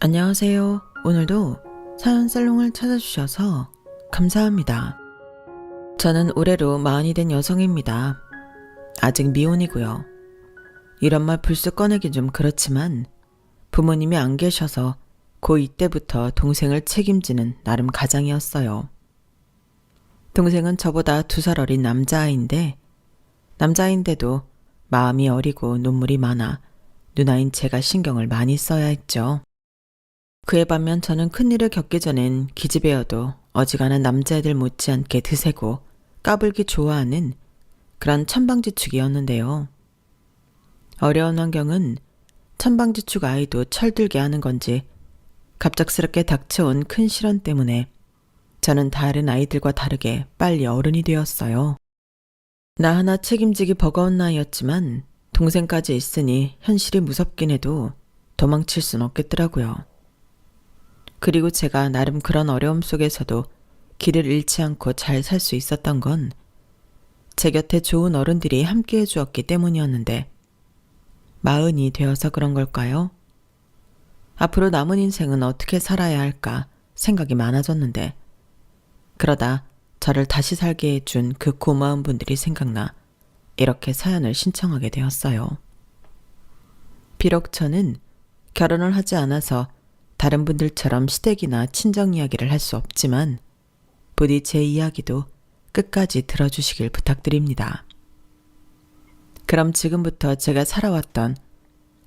안녕하세요. 오늘도 사연 살롱을 찾아주셔서 감사합니다. 저는 올해로 40이 된 여성입니다. 아직 미혼이고요. 이런 말 불쑥 꺼내긴 좀 그렇지만 부모님이 안 계셔서 고2 때부터 동생을 책임지는 나름 가장이었어요. 동생은 저보다 2살 어린 남자아이인데도 마음이 어리고 눈물이 많아 누나인 제가 신경을 많이 써야 했죠. 그에 반면 저는 큰일을 겪기 전엔 기집애여도 어지간한 남자애들 못지않게 드세고 까불기 좋아하는 그런 천방지축이었는데요. 어려운 환경은 천방지축 아이도 철들게 하는 건지 갑작스럽게 닥쳐온 큰 시련 때문에 저는 다른 아이들과 다르게 빨리 어른이 되었어요. 나 하나 책임지기 버거운 나이였지만 동생까지 있으니 현실이 무섭긴 해도 도망칠 순 없겠더라고요. 그리고 제가 나름 그런 어려움 속에서도 길을 잃지 않고 잘 살 수 있었던 건 제 곁에 좋은 어른들이 함께 해주었기 때문이었는데 40이 되어서 그런 걸까요? 앞으로 남은 인생은 어떻게 살아야 할까 생각이 많아졌는데 그러다 저를 다시 살게 해준 그 고마운 분들이 생각나 이렇게 사연을 신청하게 되었어요. 비록 저는 결혼을 하지 않아서 다른 분들처럼 시댁이나 친정 이야기를 할 수 없지만 부디 제 이야기도 끝까지 들어주시길 부탁드립니다. 그럼 지금부터 제가 살아왔던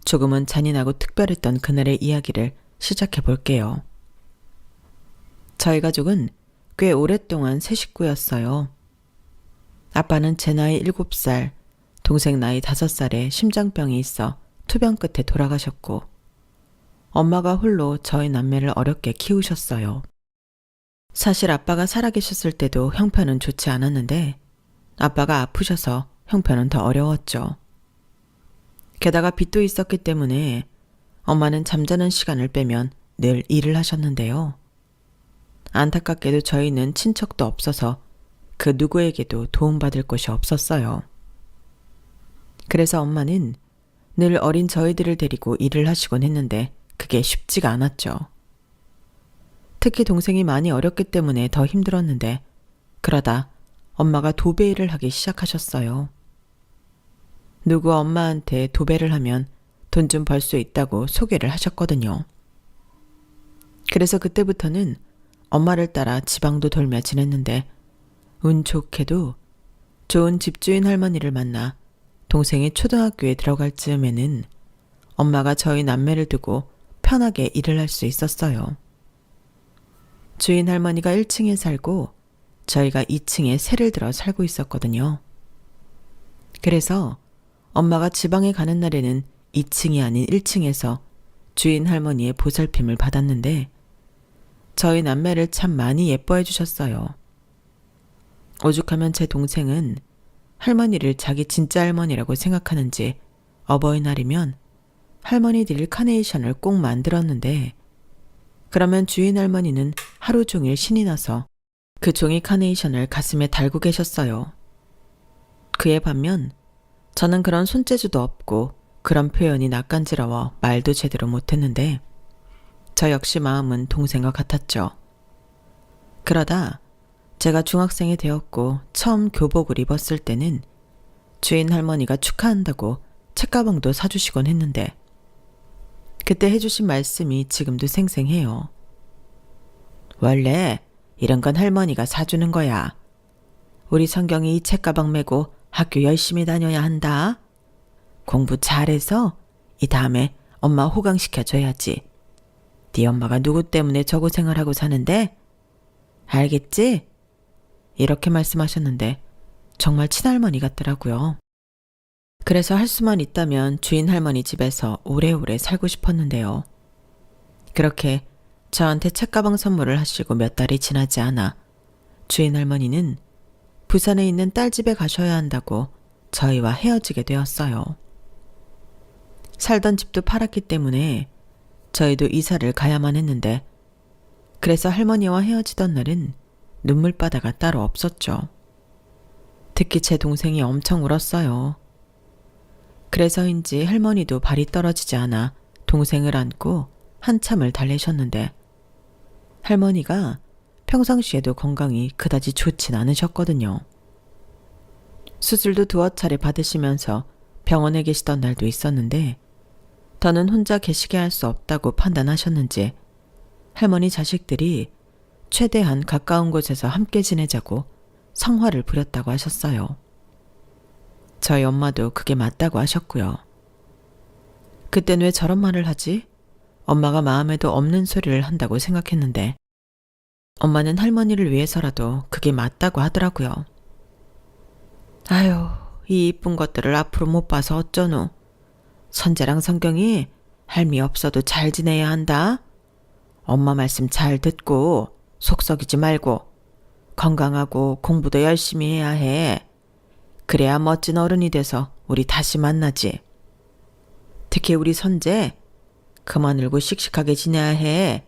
조금은 잔인하고 특별했던 그날의 이야기를 시작해 볼게요. 저희 가족은 꽤 오랫동안 세 식구였어요. 아빠는 제 나이 7살, 동생 나이 5살에 심장병이 있어 투병 끝에 돌아가셨고 엄마가 홀로 저희 남매를 어렵게 키우셨어요. 사실 아빠가 살아계셨을 때도 형편은 좋지 않았는데 아빠가 아프셔서 형편은 더 어려웠죠. 게다가 빚도 있었기 때문에 엄마는 잠자는 시간을 빼면 늘 일을 하셨는데요. 안타깝게도 저희는 친척도 없어서 그 누구에게도 도움받을 곳이 없었어요. 그래서 엄마는 늘 어린 저희들을 데리고 일을 하시곤 했는데 그게 쉽지가 않았죠. 특히 동생이 많이 어렸기 때문에 더 힘들었는데 그러다 엄마가 도배 일을 하기 시작하셨어요. 누구 엄마한테 도배를 하면 돈 좀 벌 수 있다고 소개를 하셨거든요. 그래서 그때부터는 엄마를 따라 지방도 돌며 지냈는데 운 좋게도 좋은 집주인 할머니를 만나 동생이 초등학교에 들어갈 즈음에는 엄마가 저희 남매를 두고 편하게 일을 할 수 있었어요. 주인 할머니가 1층에 살고 저희가 2층에 새를 들어 살고 있었거든요. 그래서 엄마가 지방에 가는 날에는 2층이 아닌 1층에서 주인 할머니의 보살핌을 받았는데 저희 남매를 참 많이 예뻐해 주셨어요. 오죽하면 제 동생은 할머니를 자기 진짜 할머니라고 생각하는지 어버이날이면 할머니 드릴 카네이션을 꼭 만들었는데 그러면 주인 할머니는 하루 종일 신이 나서 그 종이 카네이션을 가슴에 달고 계셨어요. 그에 반면 저는 그런 손재주도 없고 그런 표현이 낯간지러워 말도 제대로 못했는데 저 역시 마음은 동생과 같았죠. 그러다 제가 중학생이 되었고 처음 교복을 입었을 때는 주인 할머니가 축하한다고 책가방도 사주시곤 했는데 그때 해주신 말씀이 지금도 생생해요. 원래 이런 건 할머니가 사주는 거야. 우리 성경이 이 책가방 메고 학교 열심히 다녀야 한다. 공부 잘해서 이 다음에 엄마 호강시켜줘야지. 네 엄마가 누구 때문에 저 고생을 하고 사는데? 알겠지? 이렇게 말씀하셨는데 정말 친할머니 같더라고요. 그래서 할 수만 있다면 주인 할머니 집에서 오래오래 살고 싶었는데요. 그렇게 저한테 책가방 선물을 하시고 몇 달이 지나지 않아 주인 할머니는 부산에 있는 딸 집에 가셔야 한다고 저희와 헤어지게 되었어요. 살던 집도 팔았기 때문에 저희도 이사를 가야만 했는데 그래서 할머니와 헤어지던 날은 눈물바다가 따로 없었죠. 특히 제 동생이 엄청 울었어요. 그래서인지 할머니도 발이 떨어지지 않아 동생을 안고 한참을 달래셨는데 할머니가 평상시에도 건강이 그다지 좋진 않으셨거든요. 수술도 두어 차례 받으시면서 병원에 계시던 날도 있었는데 더는 혼자 계시게 할 수 없다고 판단하셨는지 할머니 자식들이 최대한 가까운 곳에서 함께 지내자고 성화를 부렸다고 하셨어요. 저희 엄마도 그게 맞다고 하셨고요. 그땐 왜 저런 말을 하지? 엄마가 마음에도 없는 소리를 한다고 생각했는데 엄마는 할머니를 위해서라도 그게 맞다고 하더라고요. 아유, 이 이쁜 것들을 앞으로 못 봐서 어쩌노. 선재랑 성경이 할미 없어도 잘 지내야 한다. 엄마 말씀 잘 듣고 속 썩이지 말고 건강하고 공부도 열심히 해야 해. 그래야 멋진 어른이 돼서 우리 다시 만나지. 특히 우리 선재 그만 울고 씩씩하게 지내야 해.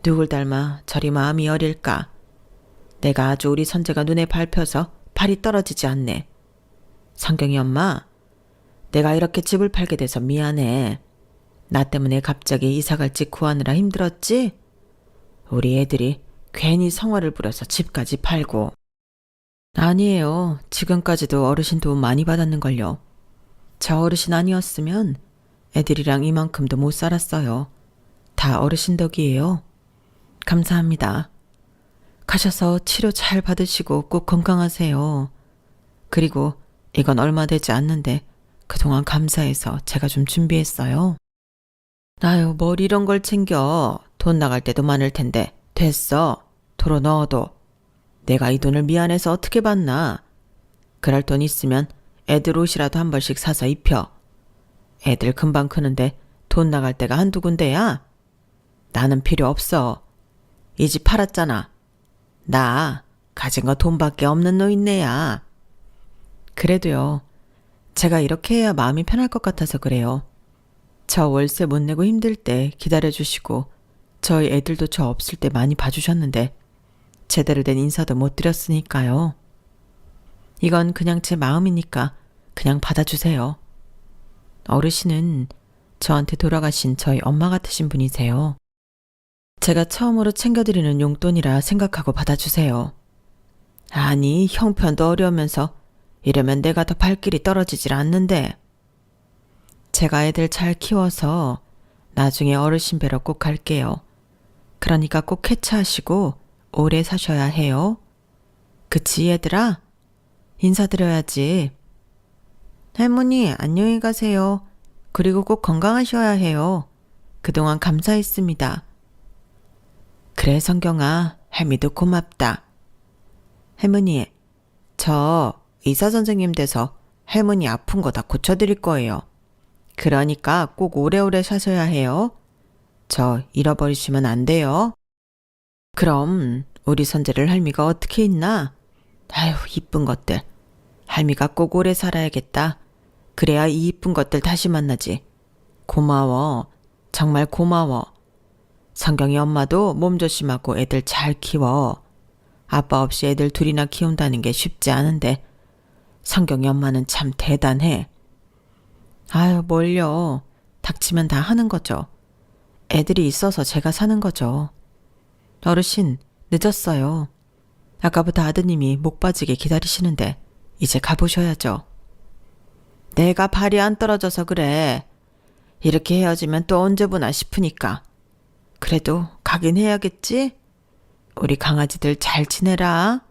누굴 닮아 저리 마음이 어릴까. 내가 아주 우리 선재가 눈에 밟혀서 발이 떨어지지 않네. 성경이 엄마, 내가 이렇게 집을 팔게 돼서 미안해. 나 때문에 갑자기 이사갈 집 구하느라 힘들었지? 우리 애들이 괜히 성화를 부려서 집까지 팔고. 아니에요. 지금까지도 어르신 도움 많이 받았는걸요. 저 어르신 아니었으면 애들이랑 이만큼도 못 살았어요. 다 어르신 덕이에요. 감사합니다. 가셔서 치료 잘 받으시고 꼭 건강하세요. 그리고 이건 얼마 되지 않는데 그동안 감사해서 제가 좀 준비했어요. 아유, 뭘 이런 걸 챙겨. 돈 나갈 때도 많을 텐데. 됐어. 도로 넣어도. 내가 이 돈을 미안해서 어떻게 받나. 그럴 돈 있으면 애들 옷이라도 한 벌씩 사서 입혀. 애들 금방 크는데 돈 나갈 때가 한두 군데야. 나는 필요 없어. 이 집 팔았잖아. 나 가진 거 돈밖에 없는 노인네야. 그래도요. 제가 이렇게 해야 마음이 편할 것 같아서 그래요. 저 월세 못 내고 힘들 때 기다려주시고 저희 애들도 저 없을 때 많이 봐주셨는데 제대로 된 인사도 못 드렸으니까요. 이건 그냥 제 마음이니까 그냥 받아주세요. 어르신은 저한테 돌아가신 저희 엄마 같으신 분이세요. 제가 처음으로 챙겨드리는 용돈이라 생각하고 받아주세요. 아니, 형편도 어려우면서 이러면 내가 더 발길이 떨어지질 않는데. 제가 애들 잘 키워서 나중에 어르신 뵈러 꼭 갈게요. 그러니까 꼭 쾌차하시고 오래 사셔야 해요. 그치 얘들아? 인사드려야지. 할머니 안녕히 가세요. 그리고 꼭 건강하셔야 해요. 그동안 감사했습니다. 그래 성경아, 할미도 고맙다. 할머니, 저 의사 선생님 돼서 할머니 아픈 거 다 고쳐드릴 거예요. 그러니까 꼭 오래오래 사셔야 해요. 저 잃어버리시면 안 돼요. 그럼 우리 선재를 할미가 어떻게 있나? 아유, 이쁜 것들. 할미가 꼭 오래 살아야겠다. 그래야 이 이쁜 것들 다시 만나지. 고마워. 정말 고마워. 성경이 엄마도 몸 조심하고 애들 잘 키워. 아빠 없이 애들 둘이나 키운다는 게 쉽지 않은데 성경이 엄마는 참 대단해. 아유, 뭘요. 닥치면 다 하는 거죠. 애들이 있어서 제가 사는 거죠. 어르신, 늦었어요. 아까부터 아드님이 목 빠지게 기다리시는데 이제 가보셔야죠. 내가 발이 안 떨어져서 그래. 이렇게 헤어지면 또 언제 보나 싶으니까. 그래도 가긴 해야겠지? 우리 강아지들 잘 지내라.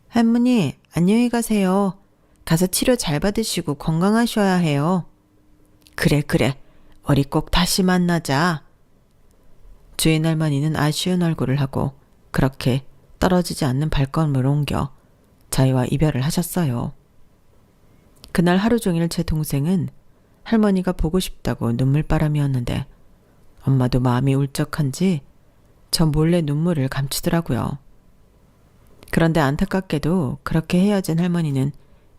할머니, 안녕히 가세요. 가서 치료 잘 받으시고 건강하셔야 해요. 그래, 그래. 우리 꼭 다시 만나자. 주인 할머니는 아쉬운 얼굴을 하고 그렇게 떨어지지 않는 발걸음을 옮겨 저희와 이별을 하셨어요. 그날 하루 종일 제 동생은 할머니가 보고 싶다고 눈물바람이었는데 엄마도 마음이 울적한지 저 몰래 눈물을 감추더라고요. 그런데 안타깝게도 그렇게 헤어진 할머니는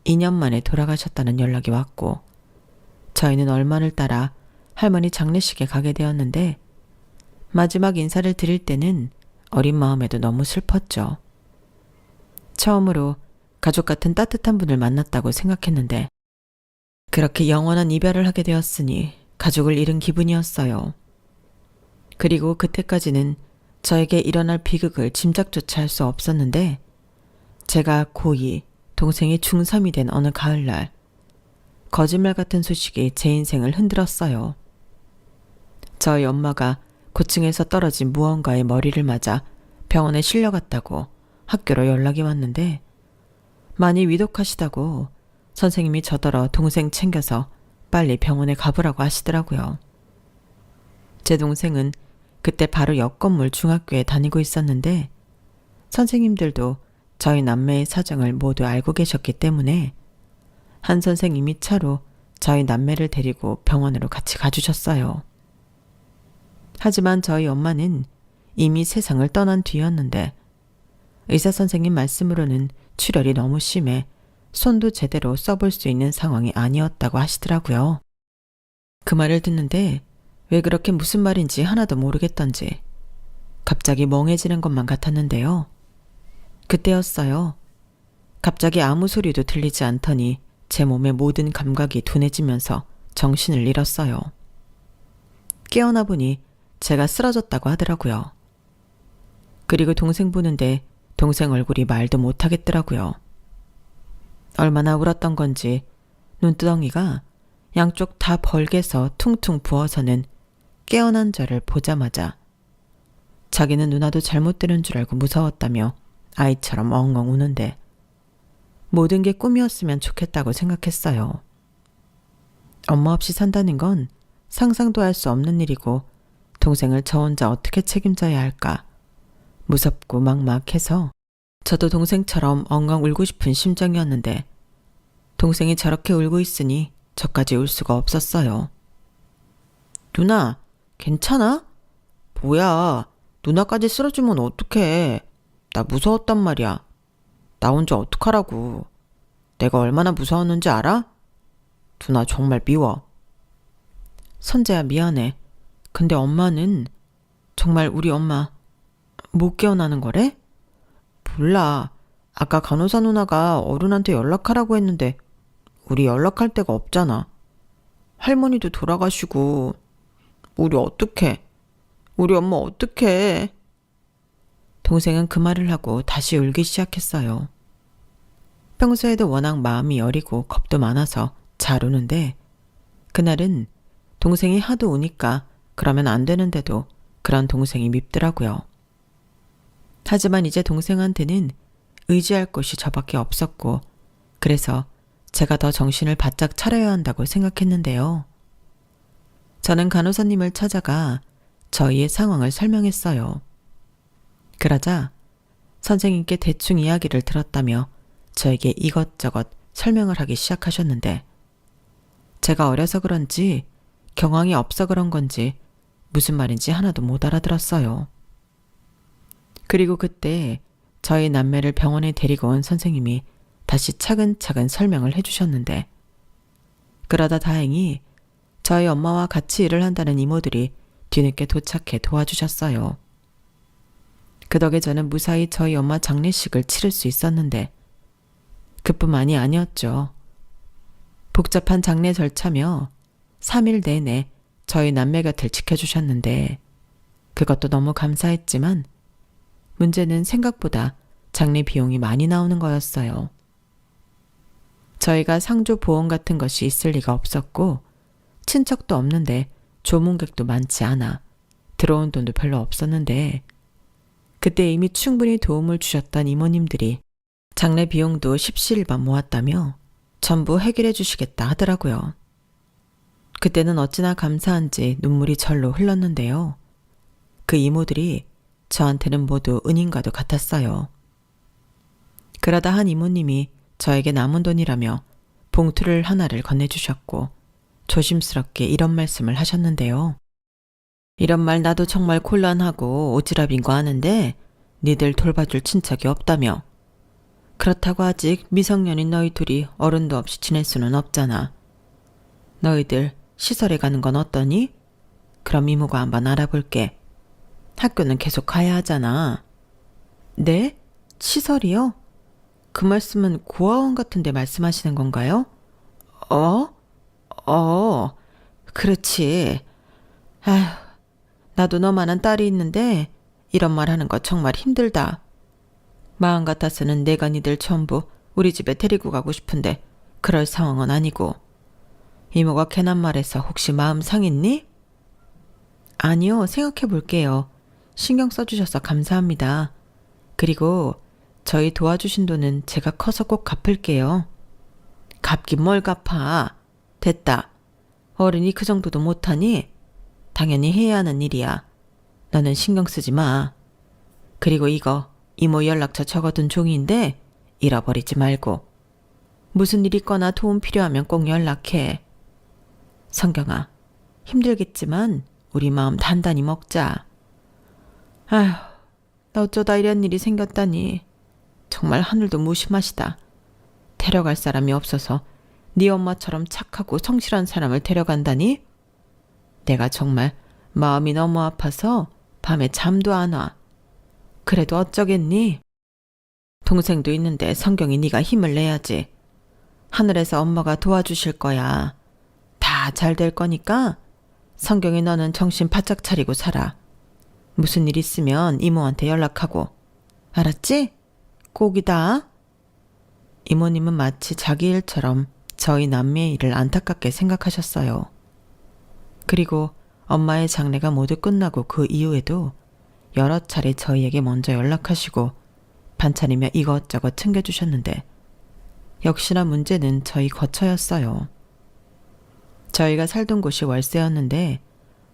2년 만에 돌아가셨다는 연락이 왔고 저희는 얼마를 따라 할머니 장례식에 가게 되었는데 마지막 인사를 드릴 때는 어린 마음에도 너무 슬펐죠. 처음으로 가족 같은 따뜻한 분을 만났다고 생각했는데 그렇게 영원한 이별을 하게 되었으니 가족을 잃은 기분이었어요. 그리고 그때까지는 저에게 일어날 비극을 짐작조차 할 수 없었는데 제가 고2, 동생이 중3이 된 어느 가을날 거짓말 같은 소식이 제 인생을 흔들었어요. 저희 엄마가 고층에서 떨어진 무언가에 머리를 맞아 병원에 실려갔다고 학교로 연락이 왔는데 많이 위독하시다고 선생님이 저더러 동생 챙겨서 빨리 병원에 가보라고 하시더라고요. 제 동생은 그때 바로 옆 건물 중학교에 다니고 있었는데 선생님들도 저희 남매의 사정을 모두 알고 계셨기 때문에 한 선생님이 차로 저희 남매를 데리고 병원으로 같이 가주셨어요. 하지만 저희 엄마는 이미 세상을 떠난 뒤였는데 의사 선생님 말씀으로는 출혈이 너무 심해 손도 제대로 써볼 수 있는 상황이 아니었다고 하시더라고요. 그 말을 듣는데 왜 그렇게 무슨 말인지 하나도 모르겠던지 갑자기 멍해지는 것만 같았는데요. 그때였어요. 갑자기 아무 소리도 들리지 않더니 제 몸의 모든 감각이 둔해지면서 정신을 잃었어요. 깨어나 보니 제가 쓰러졌다고 하더라고요. 그리고 동생 보는데 동생 얼굴이 말도 못하겠더라고요. 얼마나 울었던 건지 눈두덩이가 양쪽 다 벌게서 퉁퉁 부어서는 깨어난 저를 보자마자 자기는 누나도 잘못 들은 줄 알고 무서웠다며 아이처럼 엉엉 우는데 모든 게 꿈이었으면 좋겠다고 생각했어요. 엄마 없이 산다는 건 상상도 할 수 없는 일이고 동생을 저 혼자 어떻게 책임져야 할까 무섭고 막막해서 저도 동생처럼 엉엉 울고 싶은 심정이었는데 동생이 저렇게 울고 있으니 저까지 울 수가 없었어요. 누나, 괜찮아? 뭐야, 누나까지 쓰러지면 어떡해. 나 무서웠단 말이야. 나 혼자 어떡하라고. 내가 얼마나 무서웠는지 알아? 누나 정말 미워. 선재야, 미안해. 근데 엄마는 정말 우리 엄마 못 깨어나는 거래? 몰라. 아까 간호사 누나가 어른한테 연락하라고 했는데 우리 연락할 데가 없잖아. 할머니도 돌아가시고 우리 어떡해. 우리 엄마 어떡해. 동생은 그 말을 하고 다시 울기 시작했어요. 평소에도 워낙 마음이 여리고 겁도 많아서 잘 우는데 그날은 동생이 하도 우니까 그러면 안 되는데도 그런 동생이 밉더라고요. 하지만 이제 동생한테는 의지할 곳이 저밖에 없었고 그래서 제가 더 정신을 바짝 차려야 한다고 생각했는데요. 저는 간호사님을 찾아가 저희의 상황을 설명했어요. 그러자 선생님께 대충 이야기를 들었다며 저에게 이것저것 설명을 하기 시작하셨는데 제가 어려서 그런지 경황이 없어 그런 건지 무슨 말인지 하나도 못 알아들었어요. 그리고 그때 저희 남매를 병원에 데리고 온 선생님이 다시 차근차근 설명을 해주셨는데 그러다 다행히 저희 엄마와 같이 일을 한다는 이모들이 뒤늦게 도착해 도와주셨어요. 그 덕에 저는 무사히 저희 엄마 장례식을 치를 수 있었는데 그뿐만이 아니었죠. 복잡한 장례 절차며 3일 내내 저희 남매 곁을 지켜주셨는데 그것도 너무 감사했지만 문제는 생각보다 장례 비용이 많이 나오는 거였어요. 저희가 상조 보험 같은 것이 있을 리가 없었고 친척도 없는데 조문객도 많지 않아 들어온 돈도 별로 없었는데 그때 이미 충분히 도움을 주셨던 이모님들이 장례 비용도 십시일반 모았다며 전부 해결해 주시겠다 하더라고요. 그때는 어찌나 감사한지 눈물이 절로 흘렀는데요. 그 이모들이 저한테는 모두 은인과도 같았어요. 그러다 한 이모님이 저에게 남은 돈이라며 봉투를 하나를 건네주셨고 조심스럽게 이런 말씀을 하셨는데요. 이런 말 나도 정말 곤란하고 오지랖인 거 아는데 니들 돌봐줄 친척이 없다며. 그렇다고 아직 미성년인 너희 둘이 어른도 없이 지낼 수는 없잖아. 너희들 시설에 가는 건 어떠니? 그럼 이모가 한번 알아볼게. 학교는 계속 가야 하잖아. 네? 시설이요? 그 말씀은 고아원 같은 데 말씀하시는 건가요? 그렇지. 아휴, 나도 너만한 딸이 있는데 이런 말 하는 거 정말 힘들다. 마음 같아서는 내가 니들 전부 우리 집에 데리고 가고 싶은데 그럴 상황은 아니고. 이모가 괜한 말해서 혹시 마음 상했니? 아니요, 생각해 볼게요. 신경 써주셔서 감사합니다. 그리고 저희 도와주신 돈은 제가 커서 꼭 갚을게요. 갚긴 뭘 갚아. 됐다. 어른이 그 정도도 못하니? 당연히 해야 하는 일이야. 너는 신경 쓰지 마. 그리고 이거 이모 연락처 적어둔 종이인데 잃어버리지 말고. 무슨 일 있거나 도움 필요하면 꼭 연락해. 성경아, 힘들겠지만 우리 마음 단단히 먹자. 아휴, 나 어쩌다 이런 일이 생겼다니. 정말 하늘도 무심하시다. 데려갈 사람이 없어서 네 엄마처럼 착하고 성실한 사람을 데려간다니? 내가 정말 마음이 너무 아파서 밤에 잠도 안 와. 그래도 어쩌겠니? 동생도 있는데 성경이 네가 힘을 내야지. 하늘에서 엄마가 도와주실 거야. 다 잘 될 거니까 성경이 너는 정신 바짝 차리고 살아. 무슨 일 있으면 이모한테 연락하고. 알았지? 꼭이다. 이모님은 마치 자기 일처럼 저희 남매의 일을 안타깝게 생각하셨어요. 그리고 엄마의 장례가 모두 끝나고 그 이후에도 여러 차례 저희에게 먼저 연락하시고 반찬이며 이것저것 챙겨주셨는데 역시나 문제는 저희 거처였어요. 저희가 살던 곳이 월세였는데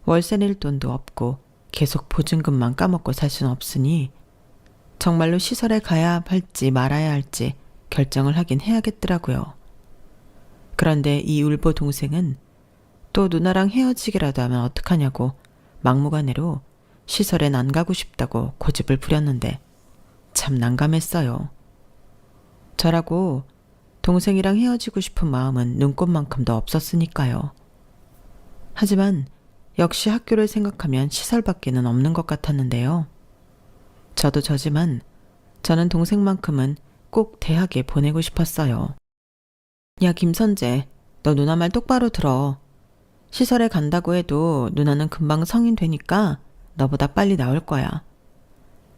월세 낼 돈도 없고 계속 보증금만 까먹고 살 수는 없으니 정말로 시설에 가야 할지 말아야 할지 결정을 하긴 해야겠더라고요. 그런데 이 울보 동생은 또 누나랑 헤어지기라도 하면 어떡하냐고 막무가내로 시설엔 안 가고 싶다고 고집을 부렸는데 참 난감했어요. 저라고 동생이랑 헤어지고 싶은 마음은 눈꽃만큼도 없었으니까요. 하지만 역시 학교를 생각하면 시설밖에는 없는 것 같았는데요. 저도 저지만 저는 동생만큼은 꼭 대학에 보내고 싶었어요. 야, 김선재, 너 누나 말 똑바로 들어. 시설에 간다고 해도 누나는 금방 성인 되니까 너보다 빨리 나올 거야.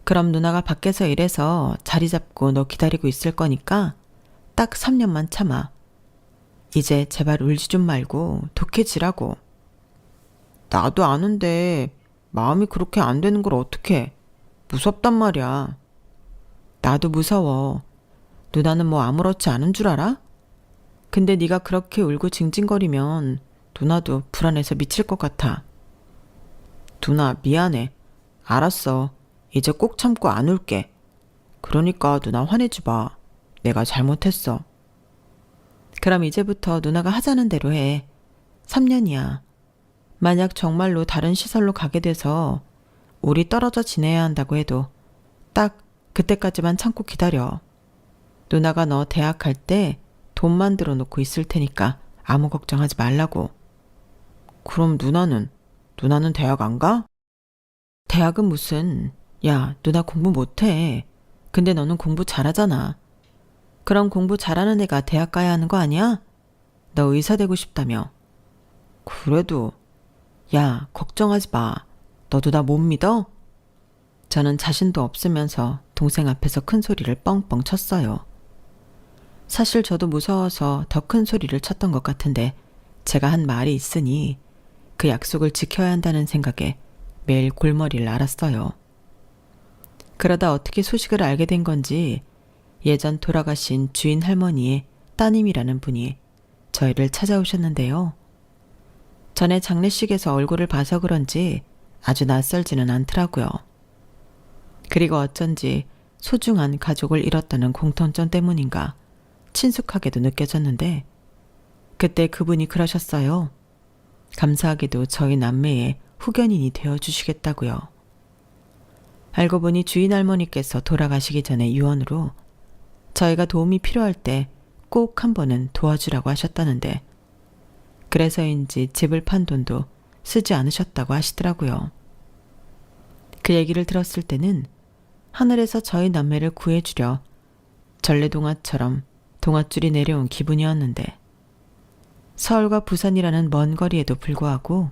그럼 누나가 밖에서 일해서 자리 잡고 너 기다리고 있을 거니까 딱 3년만 참아. 이제 제발 울지 좀 말고 독해지라고. 나도 아는데 마음이 그렇게 안 되는 걸 어떡해. 무섭단 말이야. 나도 무서워. 누나는 뭐 아무렇지 않은 줄 알아? 근데 네가 그렇게 울고 징징거리면 누나도 불안해서 미칠 것 같아. 누나 미안해. 알았어. 이제 꼭 참고 안 울게. 그러니까 누나 화내지 마. 내가 잘못했어. 그럼 이제부터 누나가 하자는 대로 해. 3년이야. 만약 정말로 다른 시설로 가게 돼서 우리 떨어져 지내야 한다고 해도 딱 그때까지만 참고 기다려. 누나가 너 대학 갈 때 돈 만들어 놓고 있을 테니까 아무 걱정하지 말라고. 그럼 누나는 대학 안 가? 대학은 무슨. 야, 누나 공부 못해. 근데 너는 공부 잘하잖아. 그럼 공부 잘하는 애가 대학 가야 하는 거 아니야? 너 의사 되고 싶다며. 그래도. 야, 걱정하지 마. 너도 나 못 믿어? 저는 자신도 없으면서 동생 앞에서 큰 소리를 뻥뻥 쳤어요. 사실 저도 무서워서 더 큰 소리를 쳤던 것 같은데 제가 한 말이 있으니 그 약속을 지켜야 한다는 생각에 매일 골머리를 앓았어요. 그러다 어떻게 소식을 알게 된 건지 예전 돌아가신 주인 할머니의 따님이라는 분이 저희를 찾아오셨는데요. 전에 장례식에서 얼굴을 봐서 그런지 아주 낯설지는 않더라고요. 그리고 어쩐지 소중한 가족을 잃었다는 공통점 때문인가 친숙하게도 느껴졌는데 그때 그분이 그러셨어요. 감사하게도 저희 남매의 후견인이 되어주시겠다고요. 알고 보니 주인 할머니께서 돌아가시기 전에 유언으로 저희가 도움이 필요할 때 꼭 한 번은 도와주라고 하셨다는데 그래서인지 집을 판 돈도 쓰지 않으셨다고 하시더라고요. 그 얘기를 들었을 때는 하늘에서 저희 남매를 구해주려 전래동화처럼 동화줄이 내려온 기분이었는데 서울과 부산이라는 먼 거리에도 불구하고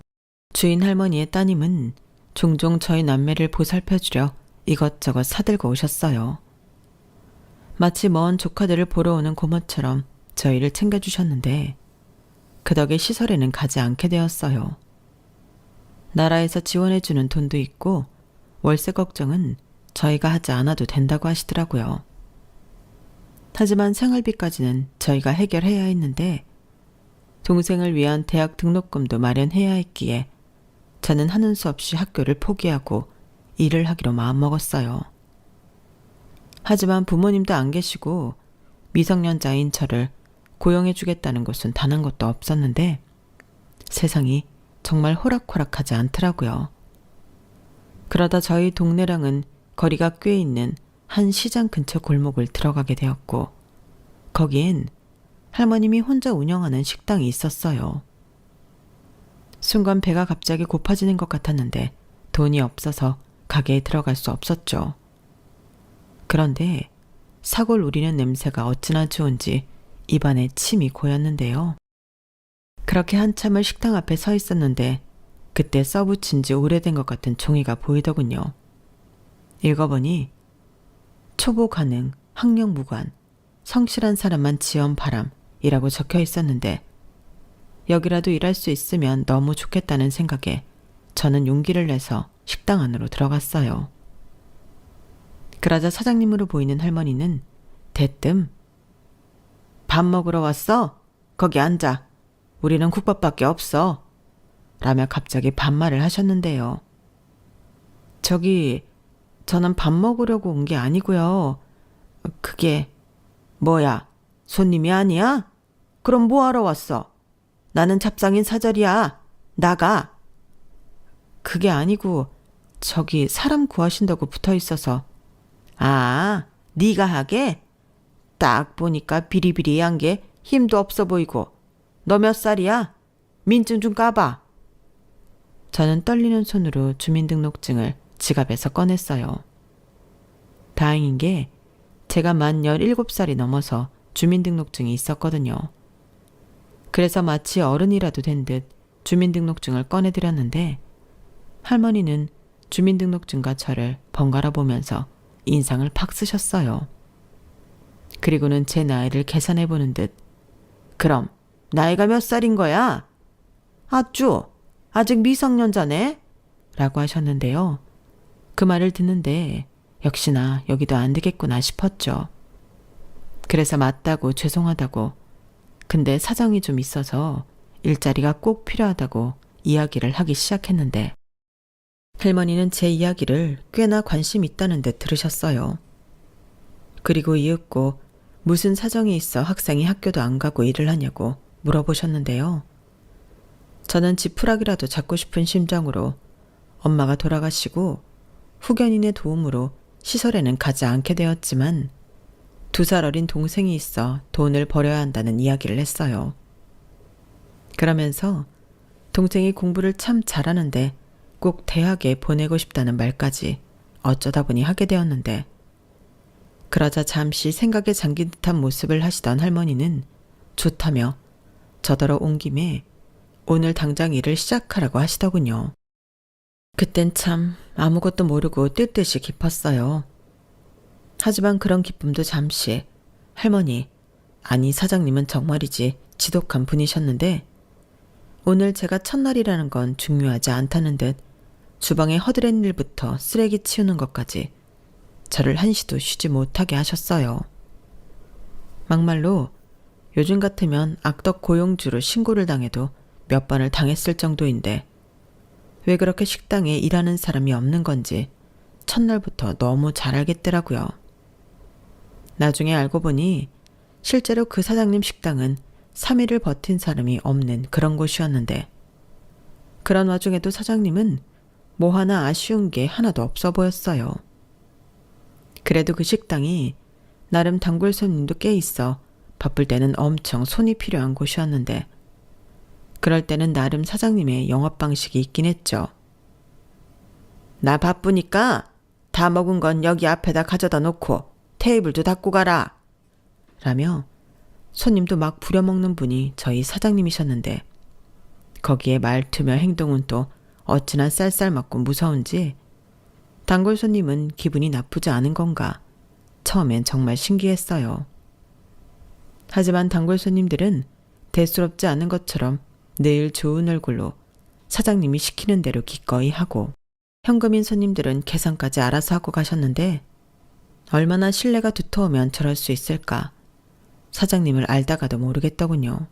주인 할머니의 따님은 종종 저희 남매를 보살펴주려 이것저것 사들고 오셨어요. 마치 먼 조카들을 보러 오는 고모처럼 저희를 챙겨주셨는데 그 덕에 시설에는 가지 않게 되었어요. 나라에서 지원해주는 돈도 있고 월세 걱정은 저희가 하지 않아도 된다고 하시더라고요. 하지만 생활비까지는 저희가 해결해야 했는데 동생을 위한 대학 등록금도 마련해야 했기에 저는 하는 수 없이 학교를 포기하고 일을 하기로 마음먹었어요. 하지만 부모님도 안 계시고 미성년자인 저를 고용해주겠다는 곳은 단 한 곳도 없었는데 세상이 정말 호락호락하지 않더라고요. 그러다 저희 동네랑은 거리가 꽤 있는 한 시장 근처 골목을 들어가게 되었고 거기엔 할머님이 혼자 운영하는 식당이 있었어요. 순간 배가 갑자기 고파지는 것 같았는데 돈이 없어서 가게에 들어갈 수 없었죠. 그런데 사골 우리는 냄새가 어찌나 좋은지 입안에 침이 고였는데요. 그렇게 한참을 식당 앞에 서 있었는데 그때 써붙인 지 오래된 것 같은 종이가 보이더군요. 읽어보니 초보 가능, 학력 무관, 성실한 사람만 지원 바람이라고 적혀 있었는데 여기라도 일할 수 있으면 너무 좋겠다는 생각에 저는 용기를 내서 식당 안으로 들어갔어요. 그러자 사장님으로 보이는 할머니는 대뜸 밥 먹으러 왔어? 거기 앉아. 우리는 국밥밖에 없어. 라며 갑자기 반말을 하셨는데요. 저는 밥 먹으려고 온 게 아니고요. 그게 뭐야? 손님이 아니야? 그럼 뭐하러 왔어? 나는 잡상인 사절이야. 나가. 그게 아니고 사람 구하신다고 붙어 있어서. 아, 네가 하게? 딱 보니까 비리비리한 게 힘도 없어 보이고. 너 몇 살이야? 민증 좀 까봐. 저는 떨리는 손으로 주민등록증을 지갑에서 꺼냈어요. 다행인 게 제가 만 17살이 넘어서 주민등록증이 있었거든요. 그래서 마치 어른이라도 된 듯 주민등록증을 꺼내드렸는데 할머니는 주민등록증과 저를 번갈아 보면서 인상을 팍 쓰셨어요. 그리고는 제 나이를 계산해 보는 듯 그럼 나이가 몇 살인 거야? 아직 미성년자네? 라고 하셨는데요. 그 말을 듣는데 역시나 여기도 안 되겠구나 싶었죠. 그래서 맞다고 죄송하다고 근데 사정이 좀 있어서 일자리가 꼭 필요하다고 이야기를 하기 시작했는데 할머니는 제 이야기를 꽤나 관심 있다는 듯 들으셨어요. 그리고 이윽고 무슨 사정이 있어 학생이 학교도 안 가고 일을 하냐고 물어보셨는데요. 저는 지푸라기라도 잡고 싶은 심정으로 엄마가 돌아가시고 후견인의 도움으로 시설에는 가지 않게 되었지만 2살 어린 동생이 있어 돈을 벌여야 한다는 이야기를 했어요. 그러면서 동생이 공부를 참 잘하는데 꼭 대학에 보내고 싶다는 말까지 어쩌다 보니 하게 되었는데 그러자 잠시 생각에 잠긴 듯한 모습을 하시던 할머니는 좋다며 저더러 온 김에 오늘 당장 일을 시작하라고 하시더군요. 그땐 참 아무것도 모르고 뛸 듯이 기뻤어요. 하지만 그런 기쁨도 잠시 할머니, 아니 사장님은 정말이지 지독한 분이셨는데 오늘 제가 첫날이라는 건 중요하지 않다는 듯 주방에 허드렛 일부터 쓰레기 치우는 것까지 저를 한시도 쉬지 못하게 하셨어요. 막말로 요즘 같으면 악덕 고용주로 신고를 당해도 몇 번을 당했을 정도인데 왜 그렇게 식당에 일하는 사람이 없는 건지 첫날부터 너무 잘 알겠더라고요. 나중에 알고 보니 실제로 그 사장님 식당은 3일을 버틴 사람이 없는 그런 곳이었는데 그런 와중에도 사장님은 뭐 하나 아쉬운 게 하나도 없어 보였어요. 그래도 그 식당이 나름 단골 손님도 꽤 있어 바쁠 때는 엄청 손이 필요한 곳이었는데 그럴 때는 나름 사장님의 영업 방식이 있긴 했죠. 나 바쁘니까 다 먹은 건 여기 앞에다 가져다 놓고 테이블도 닦고 가라. 라며 손님도 막 부려먹는 분이 저희 사장님이셨는데 거기에 말투며 행동은 또 어찌나 쌀쌀맞고 무서운지 단골 손님은 기분이 나쁘지 않은 건가 처음엔 정말 신기했어요. 하지만 단골 손님들은 대수롭지 않은 것처럼 늘 좋은 얼굴로 사장님이 시키는 대로 기꺼이 하고 현금인 손님들은 계산까지 알아서 하고 가셨는데 얼마나 신뢰가 두터우면 저럴 수 있을까 사장님을 알다가도 모르겠더군요.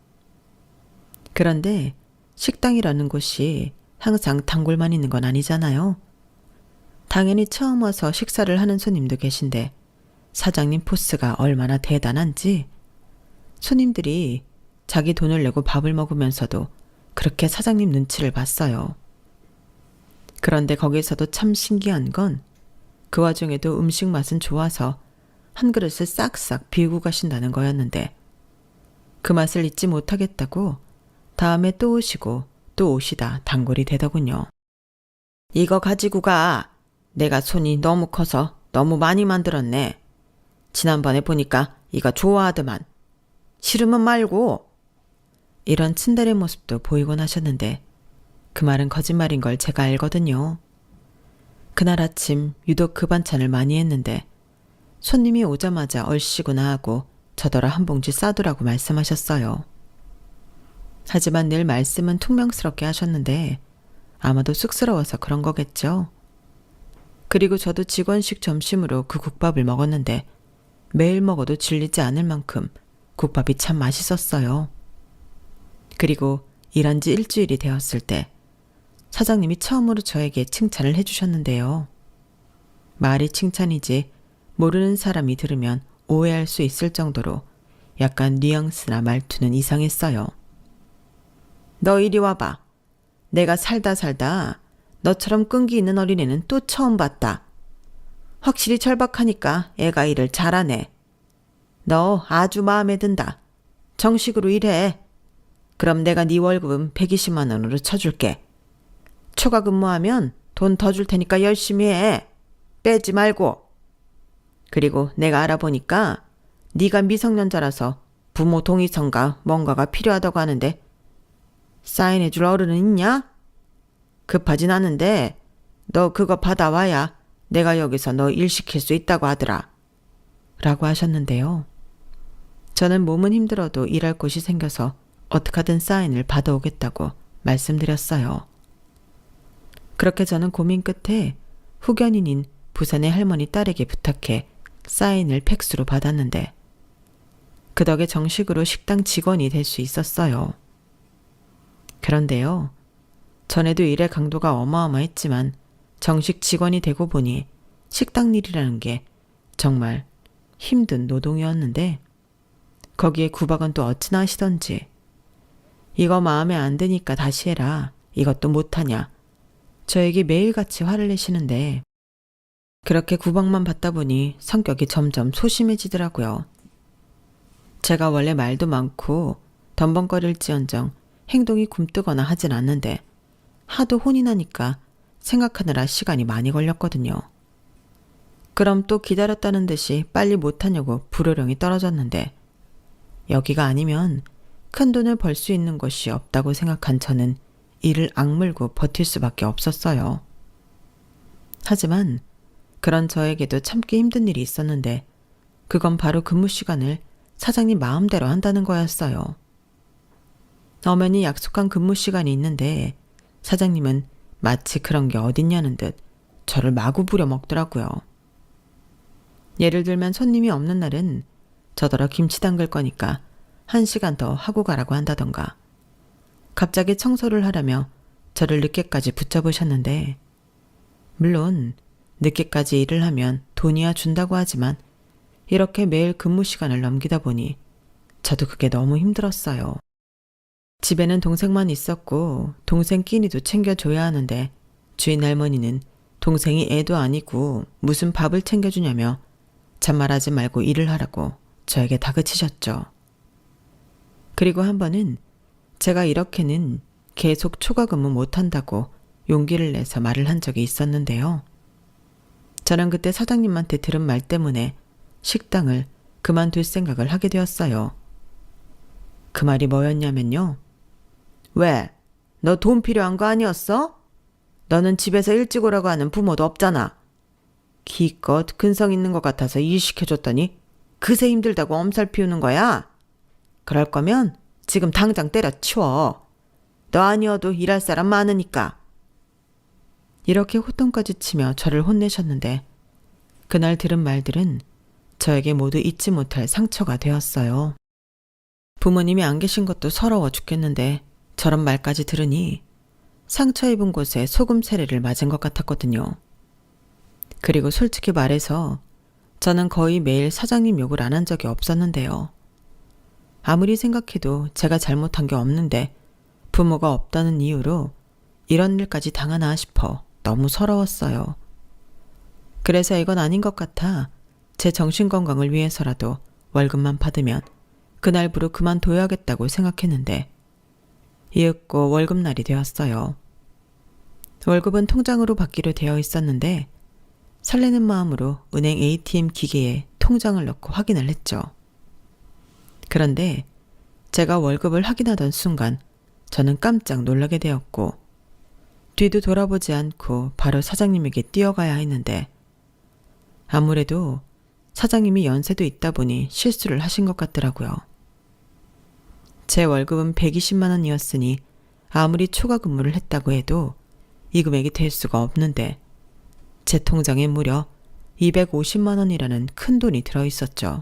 그런데 식당이라는 곳이 항상 단골만 있는 건 아니잖아요. 당연히 처음 와서 식사를 하는 손님도 계신데 사장님 포스가 얼마나 대단한지 손님들이 자기 돈을 내고 밥을 먹으면서도 그렇게 사장님 눈치를 봤어요. 그런데 거기서도 참 신기한 건 그 와중에도 음식 맛은 좋아서 한 그릇을 싹싹 비우고 가신다는 거였는데 그 맛을 잊지 못하겠다고 다음에 또 오시고 또 오시다 단골이 되더군요. 이거 가지고 가. 내가 손이 너무 커서 너무 많이 만들었네. 지난번에 보니까 이거 좋아하더만. 싫으면 말고. 이런 친달의 모습도 보이곤 하셨는데 그 말은 거짓말인 걸 제가 알거든요. 그날 아침 유독 그 반찬을 많이 했는데 손님이 오자마자 얼씨구나 하고 저더러 한 봉지 싸두라고 말씀하셨어요. 하지만 늘 말씀은 퉁명스럽게 하셨는데 아마도 쑥스러워서 그런 거겠죠. 그리고 저도 직원식 점심으로 그 국밥을 먹었는데 매일 먹어도 질리지 않을 만큼 국밥이 참 맛있었어요. 그리고 일한 지 일주일이 되었을 때 사장님이 처음으로 저에게 칭찬을 해주셨는데요. 말이 칭찬이지 모르는 사람이 들으면 오해할 수 있을 정도로 약간 뉘앙스나 말투는 이상했어요. 너 이리 와봐. 내가 살다 너처럼 끈기 있는 어린애는 또 처음 봤다. 확실히 절박하니까 애가 일을 잘하네. 너 아주 마음에 든다. 정식으로 일해. 그럼 내가 네 월급은 120만 원으로 쳐줄게. 초과 근무하면 돈 더 줄 테니까 열심히 해. 빼지 말고. 그리고 내가 알아보니까 네가 미성년자라서 부모 동의서인가 뭔가가 필요하다고 하는데 사인해줄 어른은 있냐? 급하진 않은데 너 그거 받아와야 내가 여기서 너 일 시킬 수 있다고 하더라. 라고 하셨는데요. 저는 몸은 힘들어도 일할 곳이 생겨서 어떻게든 사인을 받아오겠다고 말씀드렸어요. 그렇게 저는 고민 끝에 후견인인 부산의 할머니 딸에게 부탁해 사인을 팩스로 받았는데 그 덕에 정식으로 식당 직원이 될 수 있었어요. 그런데요. 전에도 일의 강도가 어마어마했지만 정식 직원이 되고 보니 식당 일이라는 게 정말 힘든 노동이었는데 거기에 구박은 또 어찌나 하시던지 이거 마음에 안 드니까 다시 해라. 이것도 못하냐. 저에게 매일같이 화를 내시는데 그렇게 구박만 받다 보니 성격이 점점 소심해지더라고요. 제가 원래 말도 많고 덤벙거릴지언정 행동이 굼뜨거나 하진 않는데 하도 혼이 나니까 생각하느라 시간이 많이 걸렸거든요. 그럼 또 기다렸다는 듯이 빨리 못하냐고 불호령이 떨어졌는데 여기가 아니면 큰돈을 벌 수 있는 곳이 없다고 생각한 저는 이를 악물고 버틸 수밖에 없었어요. 하지만 그런 저에게도 참기 힘든 일이 있었는데 그건 바로 근무 시간을 사장님 마음대로 한다는 거였어요. 엄연히 약속한 근무 시간이 있는데 사장님은 마치 그런 게 어딨냐는 듯 저를 마구 부려먹더라고요. 예를 들면 손님이 없는 날은 저더러 김치 담글 거니까 1시간 더 하고 가라고 한다던가 갑자기 청소를 하라며 저를 늦게까지 붙잡으셨는데 물론 늦게까지 일을 하면 돈이야 준다고 하지만 이렇게 매일 근무 시간을 넘기다 보니 저도 그게 너무 힘들었어요. 집에는 동생만 있었고 동생 끼니도 챙겨줘야 하는데 주인 할머니는 동생이 애도 아니고 무슨 밥을 챙겨주냐며 잔말하지 말고 일을 하라고 저에게 다그치셨죠. 그리고 한 번은 제가 이렇게는 계속 초과 근무 못한다고 용기를 내서 말을 한 적이 있었는데요. 저는 그때 사장님한테 들은 말 때문에 식당을 그만둘 생각을 하게 되었어요. 그 말이 뭐였냐면요. 왜? 너 돈 필요한 거 아니었어? 너는 집에서 일찍 오라고 하는 부모도 없잖아. 기껏 근성 있는 것 같아서 일 시켜줬더니 그새 힘들다고 엄살 피우는 거야? 그럴 거면 지금 당장 때려치워. 너 아니어도 일할 사람 많으니까. 이렇게 호통까지 치며 저를 혼내셨는데 그날 들은 말들은 저에게 모두 잊지 못할 상처가 되었어요. 부모님이 안 계신 것도 서러워 죽겠는데 저런 말까지 들으니 상처 입은 곳에 소금 세례를 맞은 것 같았거든요. 그리고 솔직히 말해서 저는 거의 매일 사장님 욕을 안 한 적이 없었는데요. 아무리 생각해도 제가 잘못한 게 없는데 부모가 없다는 이유로 이런 일까지 당하나 싶어 너무 서러웠어요. 그래서 이건 아닌 것 같아 제 정신건강을 위해서라도 월급만 받으면 그날부로 그만둬야겠다고 생각했는데 이윽고 월급날이 되었어요. 월급은 통장으로 받기로 되어 있었는데 설레는 마음으로 은행 ATM 기계에 통장을 넣고 확인을 했죠. 그런데 제가 월급을 확인하던 순간 저는 깜짝 놀라게 되었고 뒤도 돌아보지 않고 바로 사장님에게 뛰어가야 했는데 아무래도 사장님이 연세도 있다 보니 실수를 하신 것 같더라고요. 제 월급은 120만 원이었으니 아무리 초과 근무를 했다고 해도 이 금액이 될 수가 없는데 제 통장에 무려 250만 원이라는 큰 돈이 들어있었죠.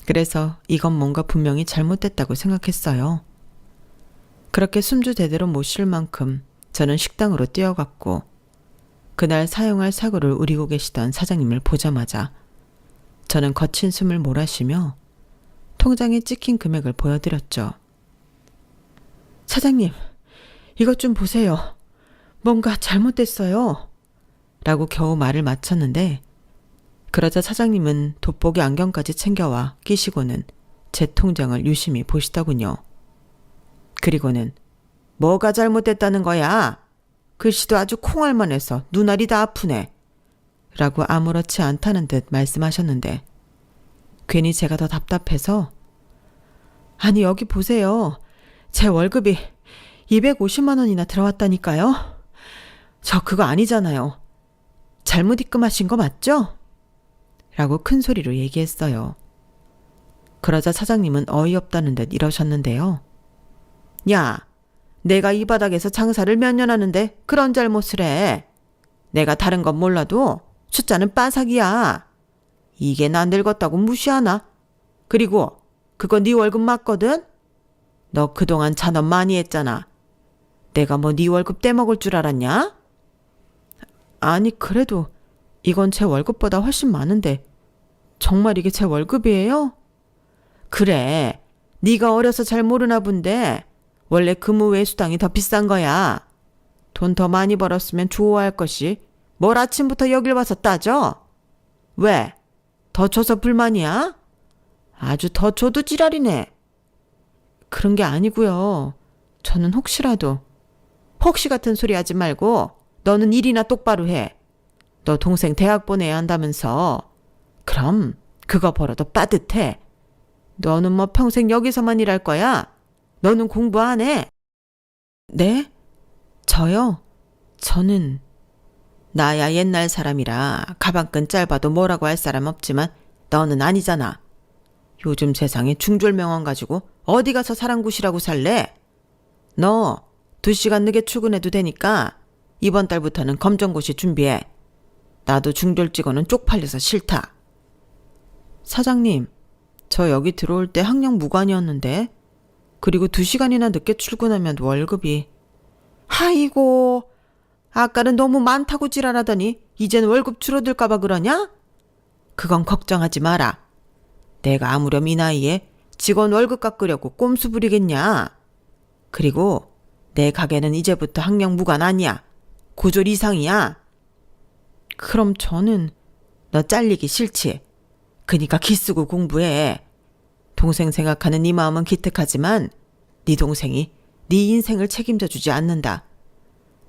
그래서 이건 뭔가 분명히 잘못됐다고 생각했어요. 그렇게 숨주대대로 못 쉴 만큼 저는 식당으로 뛰어갔고 그날 사용할 사고를 우리고 계시던 사장님을 보자마자 저는 거친 숨을 몰아쉬며 통장에 찍힌 금액을 보여드렸죠. 사장님, 이것 좀 보세요. 뭔가 잘못됐어요. 라고 겨우 말을 마쳤는데 그러자 사장님은 돋보기 안경까지 챙겨와 끼시고는 제 통장을 유심히 보시더군요. 그리고는 뭐가 잘못됐다는 거야? 글씨도 아주 콩알만해서 눈알이 다 아프네. 라고 아무렇지 않다는 듯 말씀하셨는데 괜히 제가 더 답답해서 아니 여기 보세요. 제 월급이 250만 원이나 들어왔다니까요. 저 그거 아니잖아요. 잘못 입금하신 거 맞죠? 라고 큰 소리로 얘기했어요. 그러자 사장님은 어이없다는 듯 이러셨는데요. 야, 내가 이 바닥에서 장사를 몇 년 하는데 그런 잘못을 해. 내가 다른 건 몰라도 숫자는 빠삭이야. 이게 나 늙었다고 무시하나? 그리고 그거 네 월급 맞거든? 너 그동안 잔업 많이 했잖아. 내가 뭐 네 월급 떼먹을 줄 알았냐? 아니 그래도 이건 제 월급보다 훨씬 많은데 정말 이게 제 월급이에요? 그래, 네가 어려서 잘 모르나 본데 원래 근무 외 수당이 더 비싼 거야. 돈 더 많이 벌었으면 좋아할 것이 뭘 아침부터 여길 와서 따져? 왜? 더 줘서 불만이야? 아주 더 줘도 지랄이네. 그런 게 아니고요. 저는 혹시 같은 소리 하지 말고 너는 일이나 똑바로 해. 너 동생 대학 보내야 한다면서. 그럼 그거 벌어도 빠듯해. 너는 뭐 평생 여기서만 일할 거야? 너는 공부 안 해? 네? 저요? 저는 나야 옛날 사람이라 가방끈 짧아도 뭐라고 할 사람 없지만 너는 아니잖아. 요즘 세상에 중졸명언 가지고 어디 가서 사랑굿이라고 살래? 너 2시간 늦게 출근해도 되니까 이번 달부터는 검정고시 준비해. 나도 중졸 직원은 쪽팔려서 싫다. 사장님, 저 여기 들어올 때 학령 무관이었는데 그리고 2시간이나 늦게 출근하면 월급이 아이고, 아까는 너무 많다고 지랄하더니 이젠 월급 줄어들까 봐 그러냐? 그건 걱정하지 마라. 내가 아무렴 이 나이에 직원 월급 깎으려고 꼼수 부리겠냐? 그리고 내 가게는 이제부터 학령 무관 아니야. 고졸 이상이야. 그럼 저는 너 잘리기 싫지? 그니까 기 쓰고 공부해. 동생 생각하는 네 마음은 기특하지만 네 동생이 네 인생을 책임져 주지 않는다.